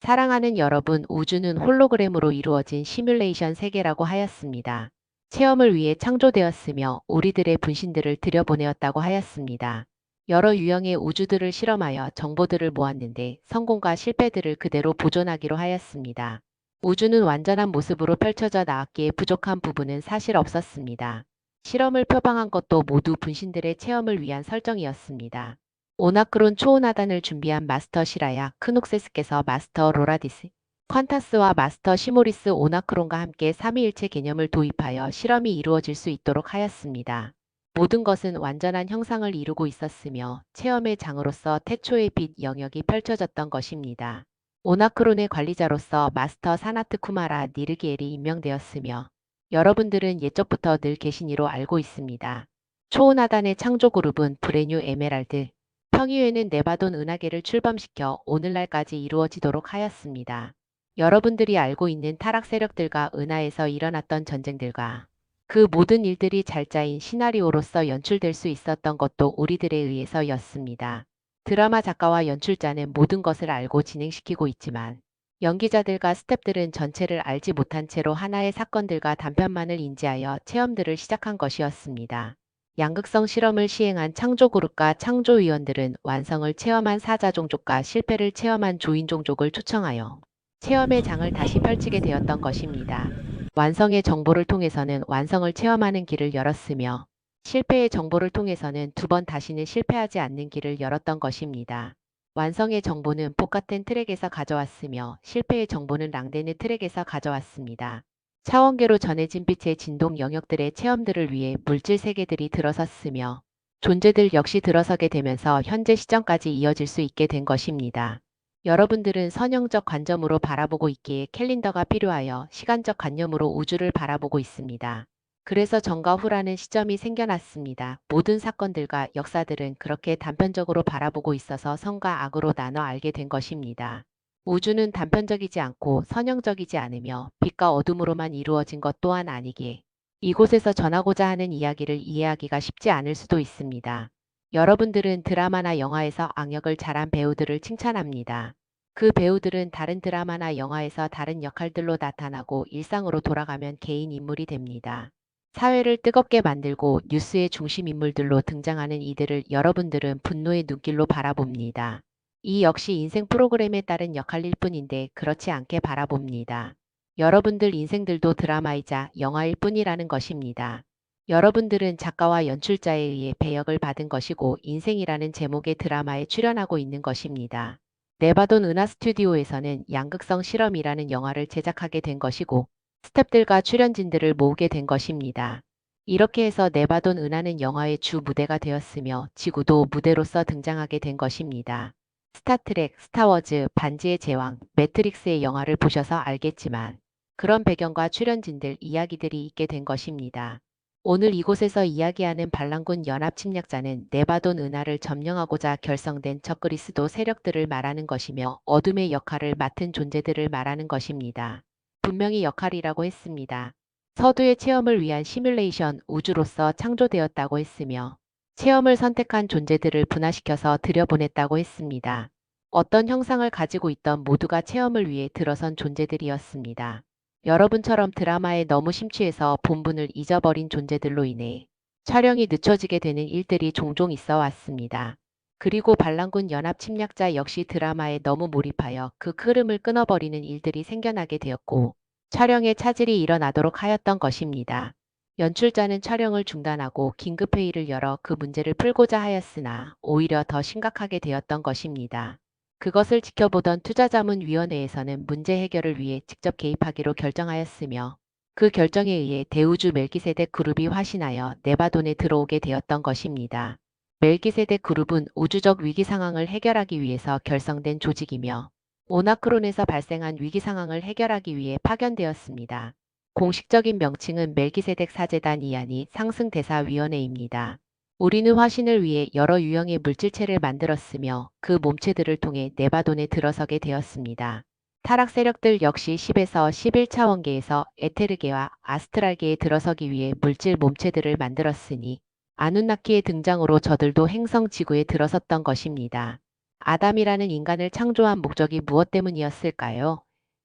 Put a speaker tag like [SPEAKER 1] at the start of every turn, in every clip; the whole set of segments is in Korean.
[SPEAKER 1] 사랑하는 여러분, 우주는 홀로그램으로 이루어진 시뮬레이션 세계라고 하였습니다. 체험을 위해 창조되었으며 우리들의 분신들을 들여보내었다고 하였습니다. 여러 유형의 우주들을 실험하여 정보들을 모았는데 성공과 실패들을 그대로 보존하기로 하였습니다. 우주는 완전한 모습으로 펼쳐져 나왔기에 부족한 부분은 사실 없었습니다. 실험을 표방한 것도 모두 분신들의 체험을 위한 설정이었습니다. 오나크론 초혼하단을 준비한 마스터 시라야 크녹세스께서 마스터 로라디스, 퀀타스와 마스터 시모리스 오나크론과 함께 삼위일체 개념을 도입하여 실험이 이루어질 수 있도록 하였습니다. 모든 것은 완전한 형상을 이루고 있었으며 체험의 장으로서 태초의 빛 영역이 펼쳐졌던 것입니다. 오나크론의 관리자로서 마스터 사나트 쿠마라 니르기엘이 임명되었으며 여러분들은 예적부터 늘 계신 이로 알고 있습니다. 초혼하단의 창조 그룹은 브레뉴 에메랄드, 평의회는 네바돈 은하계를 출범시켜 오늘날까지 이루어지도록 하였습니다. 여러분들이 알고 있는 타락 세력들과 은하에서 일어났던 전쟁들과 그 모든 일들이 잘 짜인 시나리오로서 연출될 수 있었던 것도 우리들에 의해서였습니다. 드라마 작가와 연출자는 모든 것을 알고 진행시키고 있지만 연기자들과 스태프들은 전체를 알지 못한 채로 하나의 사건들과 단편만을 인지하여 체험들을 시작한 것이었습니다. 양극성 실험을 시행한 창조그룹과 창조위원들은 완성을 체험한 사자종족과 실패를 체험한 조인종족을 초청하여 체험의 장을 다시 펼치게 되었던 것입니다. 완성의 정보를 통해서는 완성을 체험하는 길을 열었으며 실패의 정보를 통해서는 두 번 다시는 실패하지 않는 길을 열었던 것입니다. 완성의 정보는 복같은 트랙에서 가져왔으며 실패의 정보는 랑데느 트랙에서 가져왔습니다. 차원계로 전해진 빛의 진동 영역들의 체험들을 위해 물질 세계들이 들어섰으며 존재들 역시 들어서게 되면서 현재 시점까지 이어질 수 있게 된 것입니다. 여러분들은 선형적 관점으로 바라보고 있기에 캘린더가 필요하여 시간적 관념으로 우주를 바라보고 있습니다. 그래서 전과 후라는 시점이 생겨났습니다. 모든 사건들과 역사들은 그렇게 단편적으로 바라보고 있어서 선과 악으로 나눠 알게 된 것입니다. 우주는 단편적이지 않고 선형적이지 않으며 빛과 어둠으로만 이루어진 것 또한 아니기에 이곳에서 전하고자 하는 이야기를 이해하기가 쉽지 않을 수도 있습니다. 여러분들은 드라마나 영화에서 악역을 잘한 배우들을 칭찬합니다. 그 배우들은 다른 드라마나 영화에서 다른 역할들로 나타나고 일상으로 돌아가면 개인 인물이 됩니다. 사회를 뜨겁게 만들고 뉴스의 중심 인물들로 등장하는 이들을 여러분들은 분노의 눈길로 바라봅니다. 이 역시 인생 프로그램에 따른 역할일 뿐인데 그렇지 않게 바라봅니다. 여러분들 인생들도 드라마이자 영화일 뿐이라는 것입니다. 여러분들은 작가와 연출자에 의해 배역을 받은 것이고 인생이라는 제목의 드라마에 출연하고 있는 것입니다. 네바돈 은하 스튜디오에서는 양극성 실험이라는 영화를 제작하게 된 것이고 스태프들과 출연진들을 모으게 된 것입니다. 이렇게 해서 네바돈 은하는 영화의 주 무대가 되었으며 지구도 무대로서 등장하게 된 것입니다. 스타트렉, 스타워즈, 반지의 제왕, 매트릭스의 영화를 보셔서 알겠지만 그런 배경과 출연진들 이야기들이 있게 된 것입니다. 오늘 이곳에서 이야기하는 반란군 연합 침략자는 네바돈 은하를 점령하고자 결성된 적그리스도 세력들을 말하는 것이며 어둠의 역할을 맡은 존재들을 말하는 것입니다. 분명히 역할이라고 했습니다. 서두의 체험을 위한 시뮬레이션 우주로서 창조되었다고 했으며 체험을 선택한 존재들을 분화시켜서 들여보냈다고 했습니다. 어떤 형상을 가지고 있던 모두가 체험을 위해 들어선 존재들이었습니다. 여러분처럼 드라마에 너무 심취해서 본분을 잊어버린 존재들로 인해 촬영이 늦춰지게 되는 일들이 종종 있어 왔습니다. 그리고 반란군 연합 침략자 역시 드라마에 너무 몰입하여 그 흐름을 끊어버리는 일들이 생겨나게 되었고 촬영에 차질이 일어나도록 하였던 것입니다. 연출자는 촬영을 중단하고 긴급회의를 열어 그 문제를 풀고자 하였으나 오히려 더 심각하게 되었던 것입니다. 그것을 지켜보던 투자자문위원회에서는 문제 해결을 위해 직접 개입하기로 결정하였으며 그 결정에 의해 대우주 멜기세덱 그룹이 화신하여 네바돈에 들어오게 되었던 것입니다. 멜기세덱 그룹은 우주적 위기 상황을 해결하기 위해서 결성된 조직이며 오나크론에서 발생한 위기 상황을 해결하기 위해 파견되었습니다. 공식적인 명칭은 멜기세덱 사제단 이하니 상승대사위원회입니다. 우리는 화신을 위해 여러 유형의 물질체를 만들었으며 그 몸체들을 통해 네바돈에 들어서게 되었습니다. 타락 세력들 역시 10에서 11차원계에서 에테르계와 아스트랄계에 들어서기 위해 물질 몸체들을 만들었으니 아누나키의 등장으로 저들도 행성 지구에 들어섰던 것입니다. 아담이라는 인간을 창조한 목적이 무엇 때문이었을까요?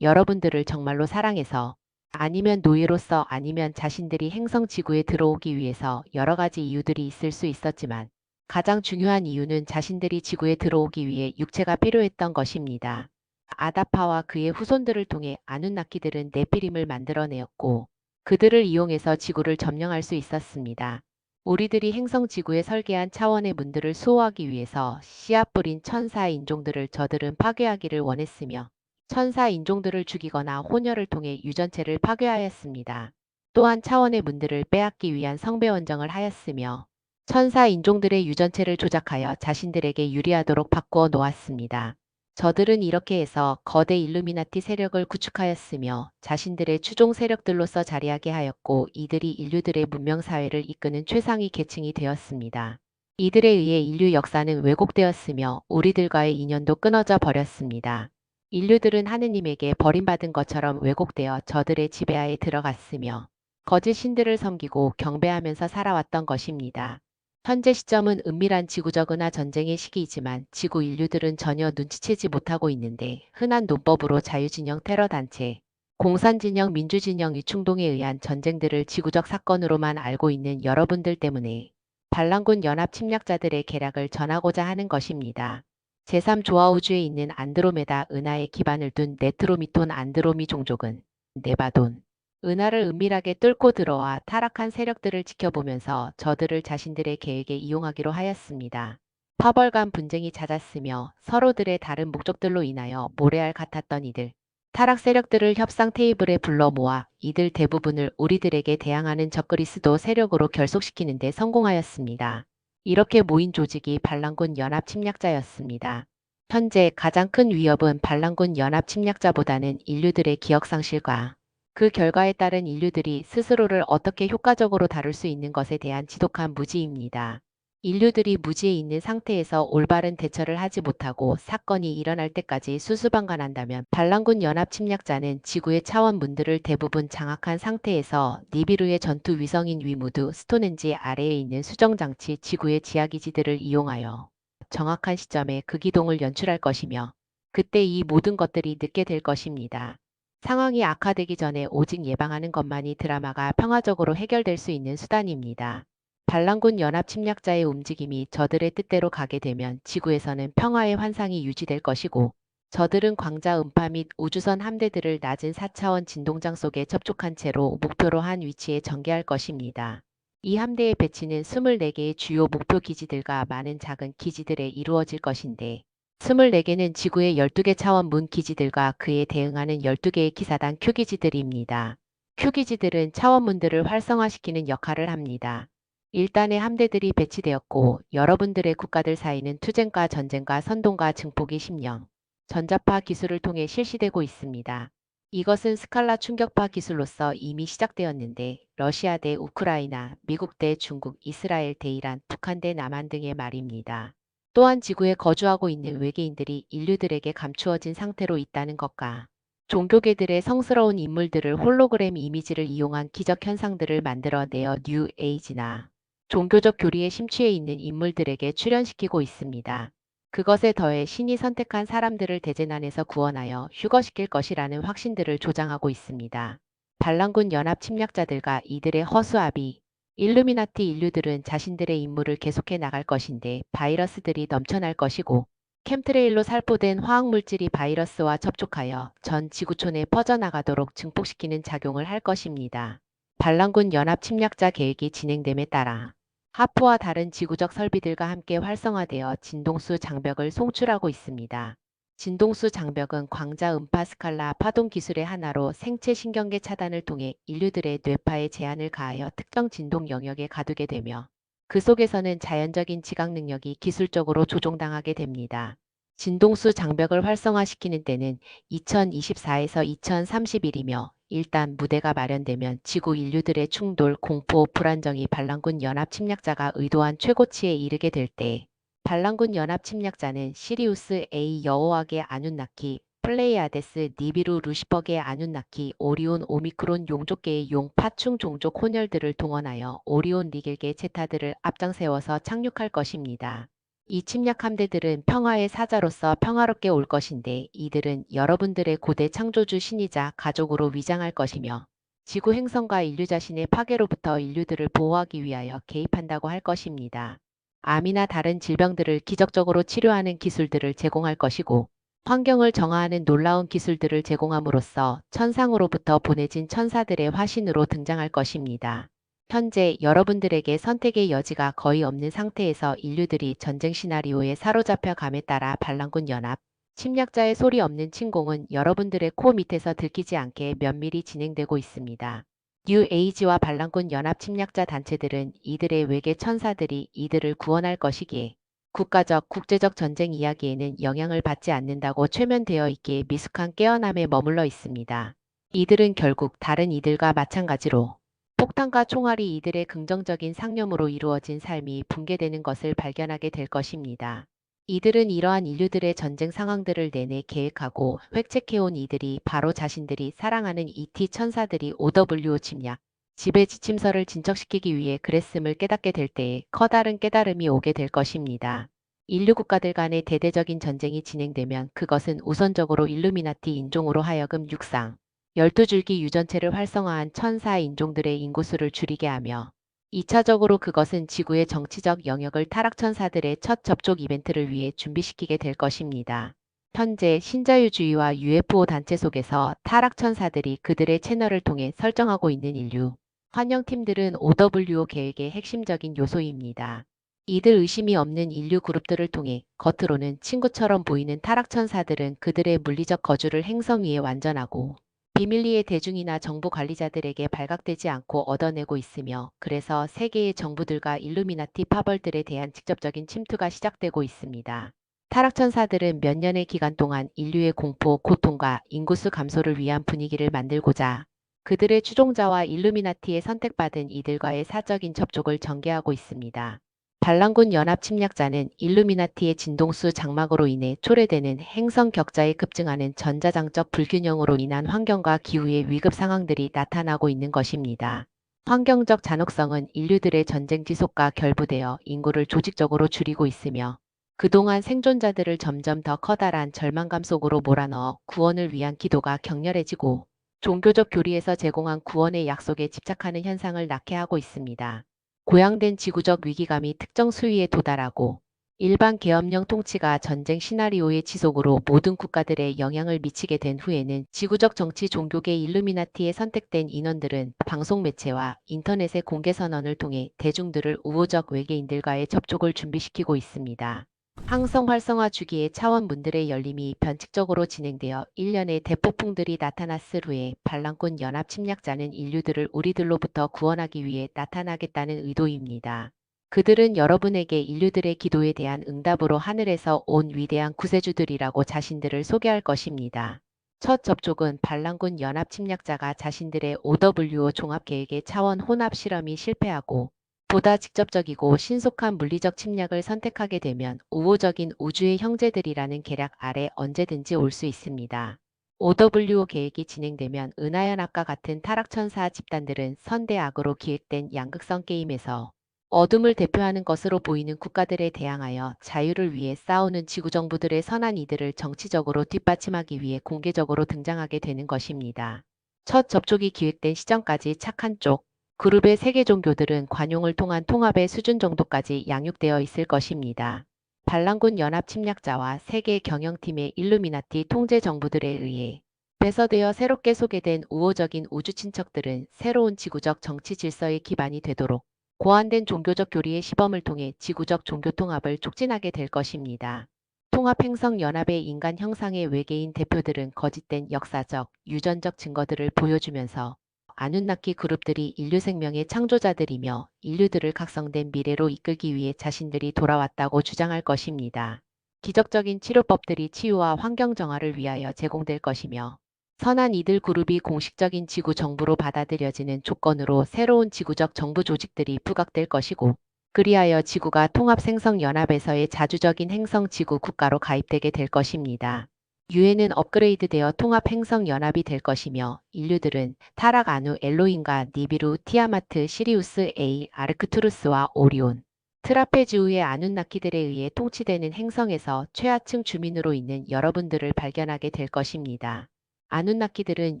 [SPEAKER 1] 여러분들을 정말로 사랑해서, 아니면 노예로서, 아니면 자신들이 행성 지구에 들어오기 위해서 여러 가지 이유들이 있을 수 있었지만 가장 중요한 이유는 자신들이 지구에 들어오기 위해 육체가 필요했던 것입니다. 아다파와 그의 후손들을 통해 아눈나키들은 네피림을 만들어내었고 그들을 이용해서 지구를 점령할 수 있었습니다. 우리들이 행성 지구에 설계한 차원의 문들을 수호하기 위해서 씨앗 뿌린 천사 인종들을 저들은 파괴하기를 원했으며 천사 인종들을 죽이거나 혼혈을 통해 유전체를 파괴하였습니다. 또한 차원의 문들을 빼앗기 위한 성배 원정을 하였으며 천사 인종들의 유전체를 조작하여 자신들에게 유리하도록 바꾸어 놓았습니다. 저들은 이렇게 해서 거대 일루미나티 세력을 구축하였으며 자신들의 추종 세력들로서 자리하게 하였고 이들이 인류들의 문명사회를 이끄는 최상위 계층이 되었습니다. 이들에 의해 인류 역사는 왜곡되었으며 우리들과의 인연도 끊어져 버렸습니다. 인류들은 하느님에게 버림받은 것처럼 왜곡되어 저들의 지배하에 들어갔으며 거짓 신들을 섬기고 경배하면서 살아왔던 것입니다. 현재 시점은 은밀한 지구적 은하 전쟁의 시기이지만 지구 인류들은 전혀 눈치채지 못하고 있는데 흔한 논법으로 자유진영 테러단체, 공산진영 민주진영 위충동에 의한 전쟁들을 지구적 사건으로만 알고 있는 여러분들 때문에 반란군 연합 침략자들의 계략을 전하고자 하는 것입니다. 제3조화우주에 있는 안드로메다 은하에 기반을 둔 네트로미톤 안드로미 종족은 네바돈, 은하를 은밀하게 뚫고 들어와 타락한 세력들을 지켜보면서 저들을 자신들의 계획에 이용하기로 하였습니다. 파벌 간 분쟁이 잦았으며 서로들의 다른 목적들로 인하여 모래알 같았던 이들, 타락 세력들을 협상 테이블에 불러 모아 이들 대부분을 우리들에게 대항하는 적그리스도 세력으로 결속시키는 데 성공하였습니다. 이렇게 모인 조직이 반란군 연합 침략자였습니다. 현재 가장 큰 위협은 반란군 연합 침략자보다는 인류들의 기억상실과 그 결과에 따른 인류들이 스스로를 어떻게 효과적으로 다룰 수 있는 것에 대한 지독한 무지입니다. 인류들이 무지에 있는 상태에서 올바른 대처를 하지 못하고 사건이 일어날 때까지 수수방관한다면 반란군 연합 침략자는 지구의 차원 문들을 대부분 장악한 상태에서 니비루의 전투 위성인 위무드 스톤헨지 아래에 있는 수정장치 지구의 지하기지들을 이용하여 정확한 시점에 그 기동을 연출할 것이며 그때 이 모든 것들이 늦게 될 것입니다. 상황이 악화되기 전에 오직 예방하는 것만이 드라마가 평화적으로 해결될 수 있는 수단입니다. 반란군 연합 침략자의 움직임이 저들의 뜻대로 가게 되면 지구에서는 평화의 환상이 유지될 것이고 저들은 광자 음파 및 우주선 함대들을 낮은 4차원 진동장 속에 접촉한 채로 목표로 한 위치에 전개할 것입니다. 이 함대의 배치는 24개의 주요 목표 기지들과 많은 작은 기지들에 이루어질 것인데 24개는 지구의 12개 차원 문 기지들과 그에 대응하는 12개의 기사단 Q기지들입니다. Q기지들은 차원문들을 활성화시키는 역할을 합니다. 일단의 함대들이 배치되었고 여러분들의 국가들 사이는 투쟁과 전쟁과 선동과 증폭이 심령, 전자파 기술을 통해 실시되고 있습니다. 이것은 스칼라 충격파 기술로서 이미 시작되었는데 러시아 대 우크라이나, 미국 대 중국, 이스라엘 대 이란, 북한 대 남한 등의 말입니다. 또한 지구에 거주하고 있는 외계인들이 인류들에게 감추어진 상태로 있다는 것과 종교계들의 성스러운 인물들을 홀로그램 이미지를 이용한 기적 현상들을 만들어내어 뉴 에이지나 종교적 교리에 심취해 있는 인물들에게 출연시키고 있습니다. 그것에 더해 신이 선택한 사람들을 대재난에서 구원하여 휴거시킬 것이라는 확신들을 조장하고 있습니다. 반란군 연합 침략자들과 이들의 허수아비, 일루미나티 인류들은 자신들의 임무를 계속해 나갈 것인데 바이러스들이 넘쳐날 것이고 캠트레일로 살포된 화학물질이 바이러스와 접촉하여 전 지구촌에 퍼져나가도록 증폭시키는 작용을 할 것입니다. 반란군 연합 침략자 계획이 진행됨에 따라 하프와 다른 지구적 설비들과 함께 활성화되어 진동수 장벽을 송출하고 있습니다. 진동수 장벽은 광자 음파 스칼라 파동 기술의 하나로 생체 신경계 차단을 통해 인류들의 뇌파에 제한을 가하여 특정 진동 영역에 가두게 되며 그 속에서는 자연적인 지각 능력이 기술적으로 조종당하게 됩니다. 진동수 장벽을 활성화시키는 때는 2024에서 2031이며 일단 무대가 마련되면 지구 인류들의 충돌, 공포, 불안정이 반란군 연합 침략자가 의도한 최고치에 이르게 될 때 반란군 연합 침략자는 시리우스 A 여호와계 아눈나키, 플레이아데스 니비루 루시퍼계 아눈나키, 오리온 오미크론 용족계의 용 파충 종족 혼혈들을 동원하여 오리온 리겔계 제타들을 앞장세워서 착륙할 것입니다. 이 침략 함대들은 평화의 사자로서 평화롭게 올 것인데 이들은 여러분들의 고대 창조주 신이자 가족으로 위장할 것이며 지구 행성과 인류 자신의 파괴로부터 인류들을 보호하기 위하여 개입한다고 할 것입니다. 암이나 다른 질병들을 기적적으로 치료하는 기술들을 제공할 것이고 환경을 정화하는 놀라운 기술들을 제공함으로써 천상으로부터 보내진 천사들의 화신으로 등장할 것입니다. 현재 여러분들에게 선택의 여지가 거의 없는 상태에서 인류들이 전쟁 시나리오에 사로잡혀 감에 따라 반란군 연합, 침략자의 소리 없는 침공은 여러분들의 코 밑에서 들키지 않게 면밀히 진행되고 있습니다. 뉴 에이지와 반란군 연합 침략자 단체들은 이들의 외계 천사들이 이들을 구원할 것이기에 국가적, 국제적 전쟁 이야기에는 영향을 받지 않는다고 최면되어 있기에 미숙한 깨어남에 머물러 있습니다. 이들은 결국 다른 이들과 마찬가지로 폭탄과 총알이 이들의 긍정적인 상념으로 이루어진 삶이 붕괴되는 것을 발견하게 될 것입니다. 이들은 이러한 인류들의 전쟁 상황들을 내내 계획하고 획책해온 이들이 바로 자신들이 사랑하는 ET 천사들이 OW 침략, 지배 지침서를 진척시키기 위해 그랬음을 깨닫게 될 때에 커다란 깨달음이 오게 될 것입니다. 인류 국가들 간의 대대적인 전쟁이 진행되면 그것은 우선적으로 일루미나티 인종으로 하여금 육상, 12줄기 유전체를 활성화한 천사 인종들의 인구수를 줄이게 하며 2차적으로 그것은 지구의 정치적 영역을 타락천사들의 첫 접촉 이벤트를 위해 준비시키게 될 것입니다. 현재 신자유주의와 UFO 단체 속에서 타락천사들이 그들의 채널을 통해 설정하고 있는 인류 환영팀들은 OWO 계획의 핵심적인 요소입니다. 이들 의심이 없는 인류 그룹들을 통해 겉으로는 친구처럼 보이는 타락천사들은 그들의 물리적 거주를 행성 위에 완전하고 비밀리에 대중이나 정부 관리자들에게 발각되지 않고 얻어내고 있으며 그래서 세계의 정부들과 일루미나티 파벌들에 대한 직접적인 침투가 시작되고 있습니다. 타락천사들은 몇 년의 기간 동안 인류의 공포, 고통과 인구수 감소를 위한 분위기를 만들고자 그들의 추종자와 일루미나티에 선택받은 이들과의 사적인 접촉을 전개하고 있습니다. 반란군 연합 침략자는 일루미나티의 진동수 장막으로 인해 초래되는 행성 격자에 급증하는 전자장적 불균형으로 인한 환경과 기후의 위급 상황들이 나타나고 있는 것입니다. 환경적 잔혹성은 인류들의 전쟁 지속과 결부되어 인구를 조직적으로 줄이고 있으며 그동안 생존자들을 점점 더 커다란 절망감 속으로 몰아넣어 구원을 위한 기도가 격렬해지고 종교적 교리에서 제공한 구원의 약속에 집착하는 현상을 낳게 하고 있습니다. 고양된 지구적 위기감이 특정 수위에 도달하고 일반 계엄령 통치가 전쟁 시나리오의 지속으로 모든 국가들에 영향을 미치게 된 후에는 지구적 정치 종교계 일루미나티에 선택된 인원들은 방송 매체와 인터넷의 공개 선언을 통해 대중들을 우호적 외계인들과의 접촉을 준비시키고 있습니다. 항성 활성화 주기의 차원 문들의 열림이 변칙적으로 진행되어 1년의 대폭풍들이 나타났을 후에 반란군 연합 침략자는 인류들을 우리들로부터 구원하기 위해 나타나겠다는 의도입니다. 그들은 여러분에게 인류들의 기도에 대한 응답으로 하늘에서 온 위대한 구세주들이라고 자신들을 소개할 것입니다. 첫 접촉은 반란군 연합 침략자가 자신들의 OWO 종합계획의 차원 혼합 실험이 실패하고 보다 직접적이고 신속한 물리적 침략을 선택하게 되면 우호적인 우주의 형제들이라는 계략 아래 언제든지 올 수 있습니다. OWO 계획이 진행되면 은하연합과 같은 타락천사 집단들은 선대악으로 기획된 양극성 게임에서 어둠을 대표하는 것으로 보이는 국가들에 대항하여 자유를 위해 싸우는 지구정부들의 선한 이들을 정치적으로 뒷받침하기 위해 공개적으로 등장하게 되는 것입니다. 첫 접촉이 기획된 시점까지 착한 쪽, 그룹의 세계 종교들은 관용을 통한 통합의 수준 정도까지 양육되어 있을 것입니다. 반란군 연합 침략자와 세계 경영팀의 일루미나티 통제 정부들에 의해 배서되어 새롭게 소개된 우호적인 우주 친척들은 새로운 지구적 정치 질서의 기반이 되도록 고안된 종교적 교리의 시범을 통해 지구적 종교 통합을 촉진하게 될 것입니다. 통합행성연합의 인간 형상의 외계인 대표들은 거짓된 역사적, 유전적 증거들을 보여주면서 아누나키 그룹들이 인류 생명의 창조자들이며 인류들을 각성된 미래로 이끌기 위해 자신들이 돌아왔다고 주장할 것입니다. 기적적인 치료법들이 치유와 환경 정화를 위하여 제공될 것이며 선한 이들 그룹이 공식적인 지구 정부로 받아들여지는 조건으로 새로운 지구적 정부 조직들이 부각될 것이고 그리하여 지구가 통합생성연합에서의 자주적인 행성지구 국가로 가입되게 될 것입니다. 유엔은 업그레이드되어 통합행성연합이 될 것이며 인류들은 타락 아누 엘로힘과 니비루, 티아마트, 시리우스 A, 아르크투루스와 오리온, 트라페즈우의 아누나키들에 의해 통치되는 행성에서 최하층 주민으로 있는 여러분들을 발견하게 될 것입니다. 아누나키들은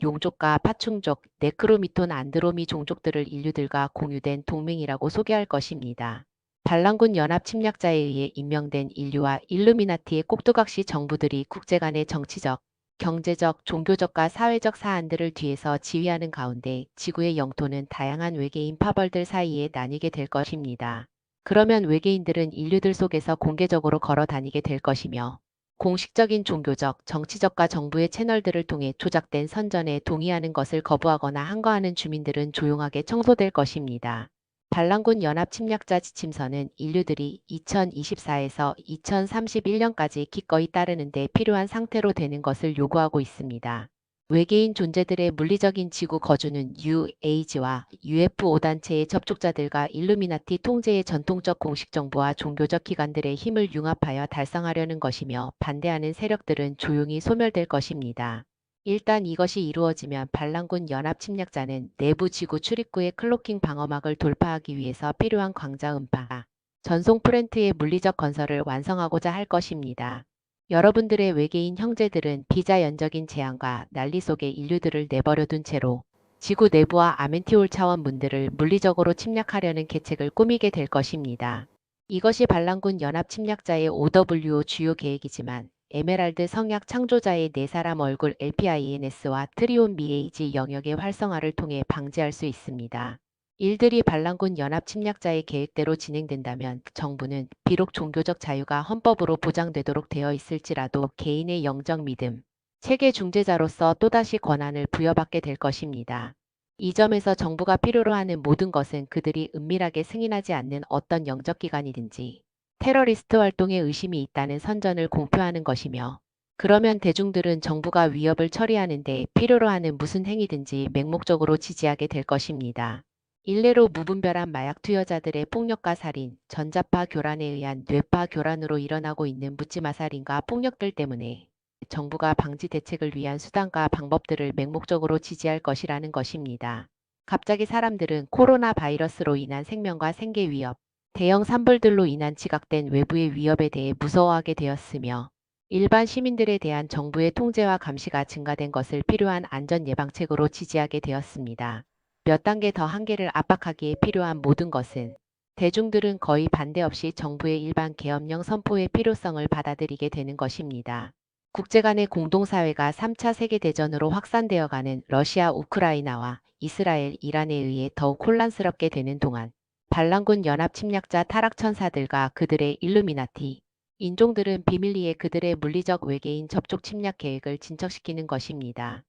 [SPEAKER 1] 용족과 파충족, 네크로미톤 안드로미 종족들을 인류들과 공유된 동맹이라고 소개할 것입니다. 반란군 연합 침략자에 의해 임명된 인류와 일루미나티의 꼭두각시 정부들이 국제 간의 정치적, 경제적, 종교적과 사회적 사안들을 뒤에서 지휘하는 가운데 지구의 영토는 다양한 외계인 파벌들 사이에 나뉘게 될 것입니다. 그러면 외계인들은 인류들 속에서 공개적으로 걸어 다니게 될 것이며 공식적인 종교적, 정치적과 정부의 채널들을 통해 조작된 선전에 동의하는 것을 거부하거나 항거하는 주민들은 조용하게 청소될 것입니다. 반란군 연합 침략자 지침서는 인류들이 2024에서 2031년까지 기꺼이 따르는 데 필요한 상태로 되는 것을 요구하고 있습니다. 외계인 존재들의 물리적인 지구 거주는 UAG와 UFO 단체의 접촉자들과 일루미나티 통제의 전통적 공식 정부와 종교적 기관들의 힘을 융합하여 달성하려는 것이며 반대하는 세력들은 조용히 소멸될 것입니다. 일단 이것이 이루어지면 반란군 연합 침략자는 내부 지구 출입구의 클로킹 방어막을 돌파하기 위해서 필요한 광자 음파, 전송 프렌트의 물리적 건설을 완성하고자 할 것입니다. 여러분들의 외계인 형제들은 비자연적인 재앙과 난리 속에 인류들을 내버려둔 채로 지구 내부와 아멘티올 차원 문들을 물리적으로 침략하려는 계책을 꾸미게 될 것입니다. 이것이 반란군 연합 침략자의 OWO 주요 계획이지만 에메랄드 성약 창조자의 네 사람 얼굴 LPINS와 트리온 미에이지 영역의 활성화를 통해 방지할 수 있습니다. 일들이 반란군 연합 침략자의 계획대로 진행된다면 정부는 비록 종교적 자유가 헌법으로 보장되도록 되어 있을지라도 개인의 영적 믿음, 체계 중재자로서 또다시 권한을 부여받게 될 것입니다. 이 점에서 정부가 필요로 하는 모든 것은 그들이 은밀하게 승인하지 않는 어떤 영적 기관이든지 테러리스트 활동에 의심이 있다는 선전을 공표하는 것이며 그러면 대중들은 정부가 위협을 처리하는 데 필요로 하는 무슨 행위든지 맹목적으로 지지하게 될 것입니다. 일례로 무분별한 마약 투여자들의 폭력과 살인, 전자파 교란에 의한 뇌파 교란으로 일어나고 있는 묻지마 살인과 폭력들 때문에 정부가 방지 대책을 위한 수단과 방법들을 맹목적으로 지지할 것이라는 것입니다. 갑자기 사람들은 코로나 바이러스로 인한 생명과 생계 위협, 대형 산불들로 인한 지각된 외부의 위협에 대해 무서워하게 되었으며 일반 시민들에 대한 정부의 통제와 감시가 증가된 것을 필요한 안전 예방책으로 지지하게 되었습니다. 몇 단계 더 한계를 압박하기에 필요한 모든 것은 대중들은 거의 반대 없이 정부의 일반 계엄령 선포의 필요성을 받아들이게 되는 것입니다. 국제 간의 공동사회가 3차 세계대전으로 확산되어가는 러시아, 우크라이나와 이스라엘, 이란에 의해 더욱 혼란스럽게 되는 동안 반란군 연합 침략자 타락천사들과 그들의 일루미나티 인종들은 비밀리에 그들의 물리적 외계인 접촉 침략 계획을 진척시키는 것입니다.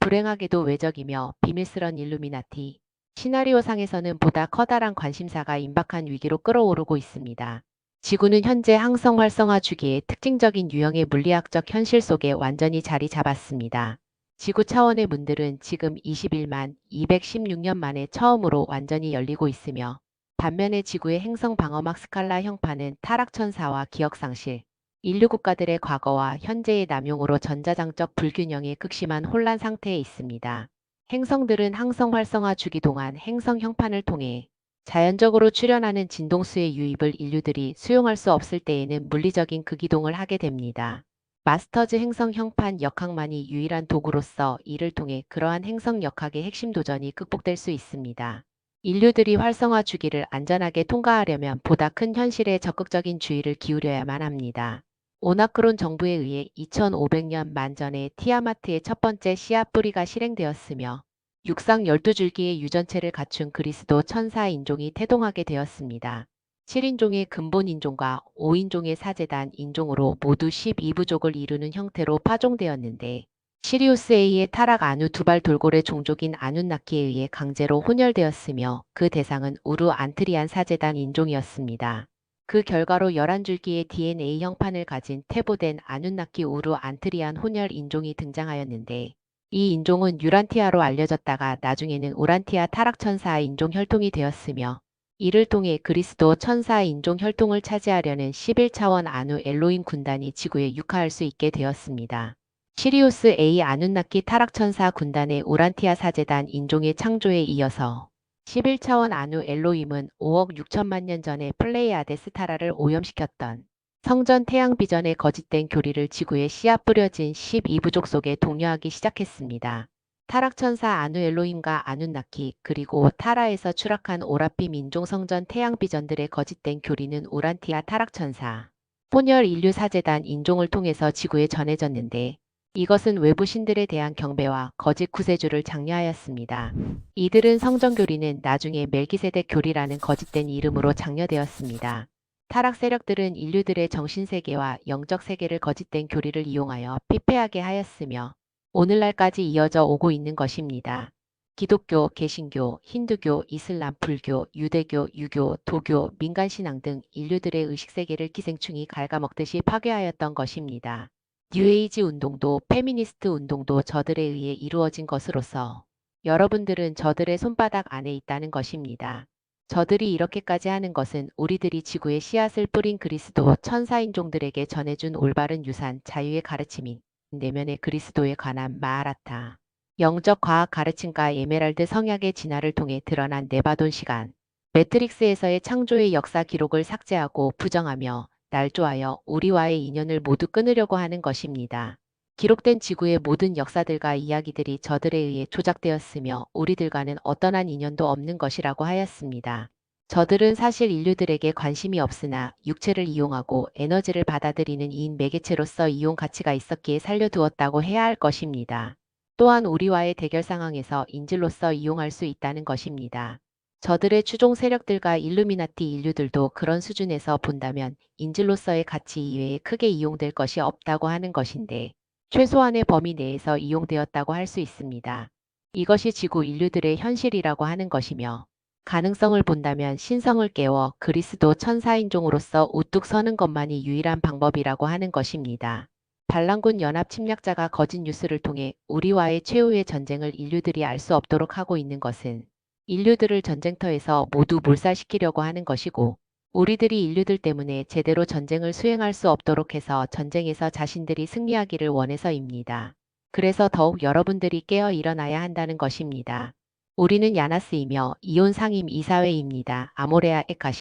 [SPEAKER 1] 불행하게도 외적이며 비밀스런 일루미나티 시나리오상에서는 보다 커다란 관심사가 임박한 위기로 끌어오르고 있습니다. 지구는 현재 항성 활성화 주기의 특징적인 유형의 물리학적 현실 속에 완전히 자리 잡았습니다. 지구 차원의 문들은 지금 21만 216년 만에 처음으로 완전히 열리고 있으며 반면에 지구의 행성 방어막 스칼라 형파는 타락천사와 기억상실, 인류 국가들의 과거와 현재의 남용으로 전자장적 불균형의 극심한 혼란 상태에 있습니다. 행성들은 항성 활성화 주기 동안 행성 형판을 통해 자연적으로 출현하는 진동수의 유입을 인류들이 수용할 수 없을 때에는 물리적인 극이동을 하게 됩니다. 마스터즈 행성 형판 역학만이 유일한 도구로서 이를 통해 그러한 행성 역학의 핵심 도전이 극복될 수 있습니다. 인류들이 활성화 주기를 안전하게 통과하려면 보다 큰 현실에 적극적인 주의를 기울여야만 합니다. 오나크론 정부에 의해 2500년 만전에 티아마트의 첫 번째 씨앗 뿌리가 실행되었으며 육상 12줄기의 유전체를 갖춘 그리스도 천사 인종이 태동하게 되었습니다. 7인종의 근본 인종과 5인종의 사제단 인종으로 모두 12부족을 이루는 형태로 파종되었는데 시리우스 A의 타락 아누 두발 돌고래 종족인 아누나키에 의해 강제로 혼혈되었으며 그 대상은 우루 안트리안 사제단 인종이었습니다. 그 결과로 11줄기의 DNA 형판을 가진 태보된 아누나키 우루 안트리안 혼혈 인종이 등장하였는데 이 인종은 유란티아로 알려졌다가 나중에는 우란티아 타락천사 인종 혈통이 되었으며 이를 통해 그리스도 천사 인종 혈통을 차지하려는 11차원 아누 엘로임 군단이 지구에 육하할 수 있게 되었습니다. 시리우스 A 아누나키 타락천사 군단의 우란티아 사제단 인종의 창조에 이어서 11차원 아누 엘로힘은 5억 6천만 년 전에 플레이아데 스타라를 오염시켰던 성전 태양 비전의 거짓된 교리를 지구에 씨앗 뿌려진 12부족 속에 독려하기 시작했습니다. 타락천사 아누 엘로힘과 아눈나키 그리고 타라에서 추락한 오라피 민족 성전 태양 비전들의 거짓된 교리는 우란티아 타락천사 혼혈 인류 사재단 인종을 통해서 지구에 전해졌는데 이것은 외부 신들에 대한 경배와 거짓 구세주를 장려하였습니다. 이들은 성전교리는 나중에 멜기세덱 교리라는 거짓된 이름으로 장려되었습니다. 타락 세력들은 인류들의 정신세계와 영적 세계를 거짓된 교리를 이용하여 피폐하게 하였으며 오늘날까지 이어져 오고 있는 것입니다. 기독교, 개신교, 힌두교, 이슬람, 불교, 유대교, 유교, 도교, 민간신앙 등 인류들의 의식세계를 기생충이 갉아먹듯이 파괴하였던 것입니다. 뉴에이지 운동도 페미니스트 운동도 저들에 의해 이루어진 것으로서 여러분들은 저들의 손바닥 안에 있다는 것입니다. 저들이 이렇게까지 하는 것은 우리들이 지구에 씨앗을 뿌린 그리스도 천사인종들에게 전해준 올바른 유산 자유의 가르침인 내면의 그리스도에 관한 마하라타 영적 과학 가르침과 에메랄드 성약의 진화를 통해 드러난 네바돈 시간 매트릭스에서의 창조의 역사 기록을 삭제하고 부정하며 날조하여 우리와의 인연을 모두 끊으려고 하는 것입니다. 기록된 지구의 모든 역사들과 이야기들이 저들에 의해 조작되었으며 우리들과는 어떠한 인연도 없는 것이라고 하였습니다. 저들은 사실 인류들에게 관심이 없으나 육체를 이용하고 에너지를 받아들이는 이인 매개체로서 이용 가치가 있었기에 살려두었다고 해야 할 것입니다. 또한 우리와의 대결 상황에서 인질로서 이용할 수 있다는 것입니다. 저들의 추종 세력들과 일루미나티 인류들도 그런 수준에서 본다면 인질로서의 가치 이외에 크게 이용될 것이 없다고 하는 것인데 최소한의 범위 내에서 이용되었다고 할 수 있습니다. 이것이 지구 인류들의 현실이라고 하는 것이며 가능성을 본다면 신성을 깨워 그리스도 천사인종으로서 우뚝 서는 것만이 유일한 방법이라고 하는 것입니다. 반란군 연합 침략자가 거짓 뉴스를 통해 우리와의 최후의 전쟁을 인류들이 알 수 없도록 하고 있는 것은 인류들을 전쟁터에서 모두 몰살시키려고 하는 것이고 우리들이 인류들 때문에 제대로 전쟁을 수행할 수 없도록 해서 전쟁에서 자신들이 승리하기를 원해서입니다. 그래서 더욱 여러분들이 깨어 일어나야 한다는 것입니다. 우리는 야나스이며 이온 상임 이사회입니다. 아모레아 에카시